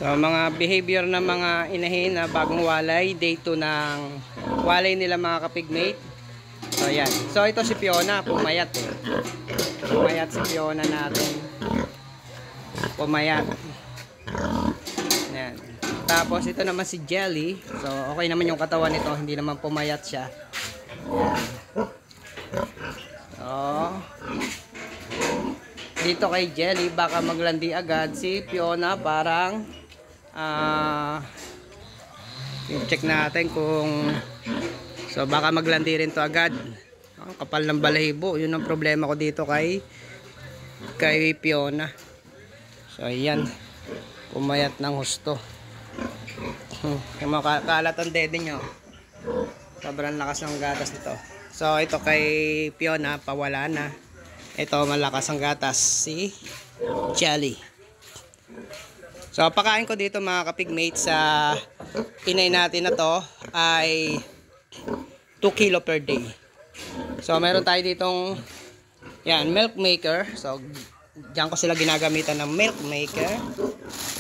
So mga behavior ng mga inahin na bagong walay, day 2 ng walay nila mga kapigmate. So yan. So ito si Fiona, pumayat eh. Pumayat si Fiona natin. Pumayat. Yan. Tapos ito naman si Jelly. So okay naman yung katawan nito, hindi naman pumayat siya. So dito kay Jelly baka maglandi agad. Si Fiona parang check natin kung so baka maglandi rin to agad. Ang kapal ng balahibo, yun ang problema ko dito kay Fiona. So ayan, pumayat ng husto. Yung mga kalat ang dede nyo, sobrang lakas ng gatas nito. So ito kay Fiona pawala na. Ito malakas ang gatas si Jelly. So pakain ko dito mga kapigmate sa inay natin na to ay 2 kilo per day. So meron tayo ditong yan, milk maker. So diyan ko sila ginagamitan ng milk maker.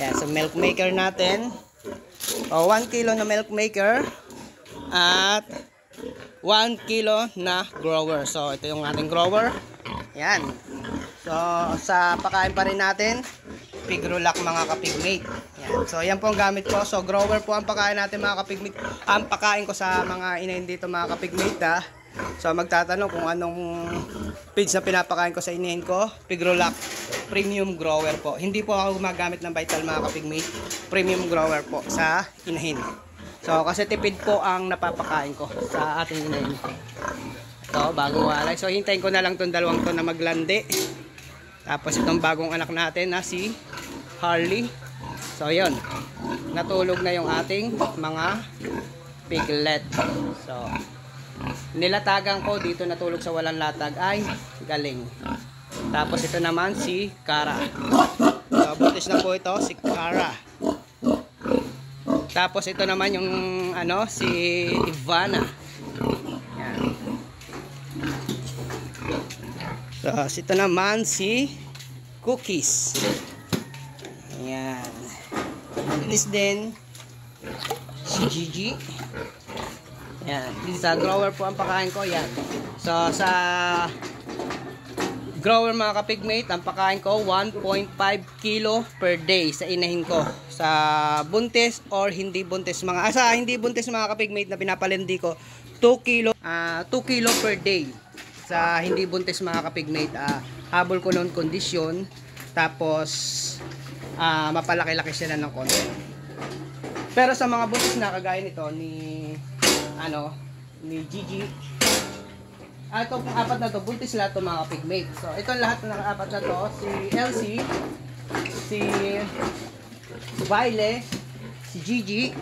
Yan, so milk maker natin. O 1 kilo na milk maker at 1 kilo na grower. So ito yung ating grower. Yan. So sa pakain pa rin natin Pigrulac mga kapigmate. Yan. So yan po ang gamit ko. So grower po ang pakain natin mga kapigmate. Ang pakain ko sa mga inahin dito mga kapigmate ha. So magtatanong kung anong feeds na pinapakain ko sa inahin ko. Pigrulac premium grower po. Hindi po ako gumagamit ng Vital mga kapigmate. Premium grower po sa inahin. So kasi tipid po ang napapakain ko sa ating inahin. Ito bagong walay. So hintayin ko na lang itong dalawang to na maglandi. Tapos itong bagong anak natin na si Harley. So yun, natulog na yung ating mga piglet. So nilatagan ko dito, natulog sa walang latag ay galing. Tapos ito naman si Cara. So buntis na po ito si Cara. Tapos ito naman yung ano si Ivana. Yan. So ito naman si Cookies. Ayan. This din si Gigi. Ayan. Sa grower po ang pakain ko. Ayan. So sa grower mga kapigmate, ang pakain ko 1.5 kilo per day sa inahin ko. Sa buntis or hindi buntis mga sa hindi buntis mga kapigmate na pinapalindi ko 2 kilo per day. Sa hindi buntis mga kapigmate, habol ko noon kondisyon, tapos mapalaki-laki sila ng konti. Pero sa mga buntis na kagaya nito ni Gigi, itong apat na to buntis lahat to mga kapigmate. So ito lahat ng apat na to, si Elsie, si Violet, si Gigi,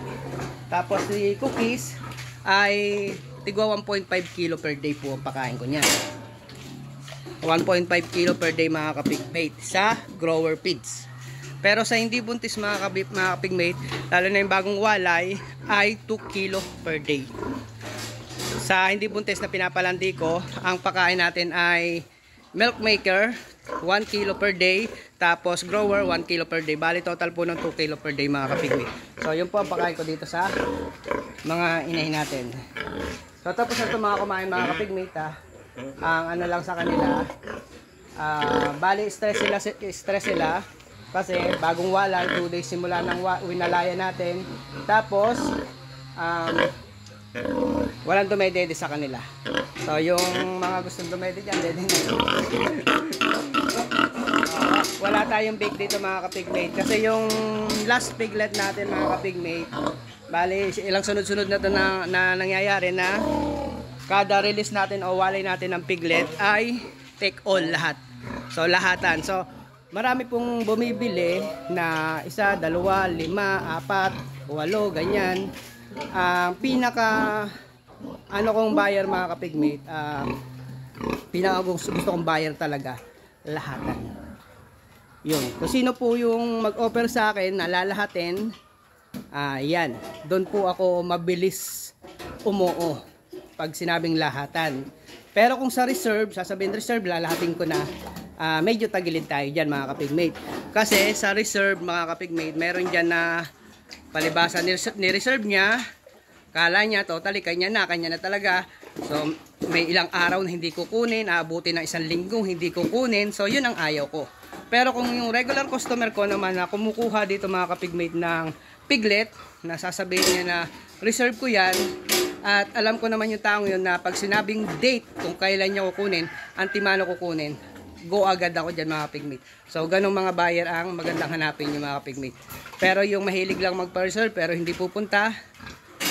tapos si Cookies ay tigwa 1.5 kilo per day po ang pakain ko niyan. 1.5 kilo per day mga kapigmate sa grower feeds. Pero sa hindi buntis mga kapigmate, lalo na yung bagong walay, ay 2 kilo per day. Sa hindi buntis na pinapalandi ko, ang pakain natin ay milk maker 1 kilo per day, tapos grower 1 kilo per day. Bali total po ng 2 kilo per day mga kapigmate. So yun po ang pakain ko dito sa mga inahin natin. So tapos na ito mga kumain mga kapigmate ang ano lang sa kanila, bali stress sila kasi bagong walay, 2 days simula ng winalaya natin. Tapos walang dumedede sa kanila. So yung mga gustong dumedede dyan, dede na. Wala tayong bake dito mga kapigmate kasi yung last piglet natin mga kapigmate, bali ilang sunod-sunod na ito na nangyayari na kada release natin o walay natin ng piglet ay take all lahat. So lahatan. So marami pong bumibili na 1, 2, 5, 4, 8, ganyan. Ang pinaka kong buyer mga kapigmate, pinaka gusto kong buyer talaga, lahatan. Yun. Kung sino po yung mag-offer sa akin na lalahatin, yan. Doon po ako mabilis umuo pag sinabing lahatan. Pero kung sa reserve, sasabihin reserve, lalahatin ko na. medyo tagilid tayo dyan mga kapigmate. Kasi sa reserve mga kapigmate, meron dyan na palibasa ni-reserve niya. Kala niya totally kanya na talaga. So may ilang araw na hindi kukunin, aabutin ng 1 linggong hindi kukunin. So yun ang ayaw ko. Pero kung yung regular customer ko naman na kumukuha dito mga kapigmate ng piglet, na sasabihin niya na reserve ko yan, at alam ko naman yung taong yun na pag sinabing date kung kailan niya kukunin, antimano kukunin, go agad ako dyan mga pigmate. So ganong mga buyer ang magandang hanapin yung mga pigmate. Pero yung mahilig lang magpa-reserve pero hindi pupunta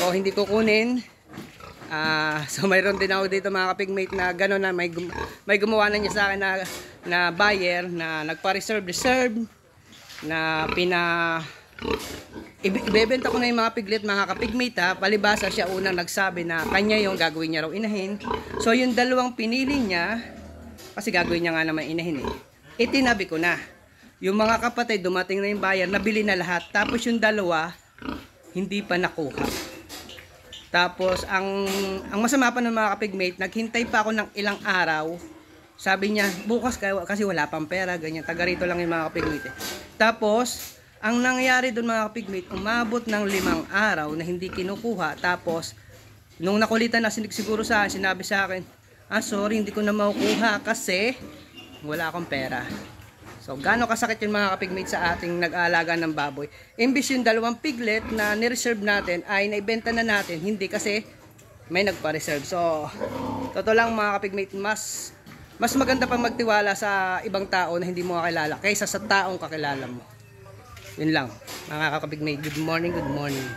o hindi kukunin, so mayroon din ako dito mga kapigmate na gano'n na may gumawa na niya sa akin na buyer na nagpa-reserve na ibebenta ko na yung mga piglet mga kapigmate ha. Palibasa siya unang nagsabi na kanya yung gagawin niya raw inahin. So yung dalawang pinili niya, kasi gagawin niya nga naman inahin itinabi ko na. Yung mga kapatid dumating na yung buyer, nabili na lahat. Tapos yung dalawa hindi pa nakuha. Tapos ang masama pa ng mga kapigmate, naghintay pa ako ng ilang araw. Sabi niya bukas kasi wala pang pera, ganyan, taga rito lang yung mga kapigmate. Tapos ang nangyari doon mga kapigmate, umabot ng 5 araw na hindi kinukuha. Tapos nung nakulitan na siguro sinabi sa akin, sorry hindi ko na makukuha kasi wala akong pera. So gaano kasakit yung mga kapigmate sa ating nag-aalaga ng baboy. Imbis yung 2 piglet na ni-reserve natin ay naibenta na natin, hindi kasi may nagpa-reserve. So totoo lang mga kapigmate, mas maganda pa magtiwala sa ibang tao na hindi mo kakilala kaysa sa taong kakilala mo. Yun lang mga kapigmate. Good morning, good morning.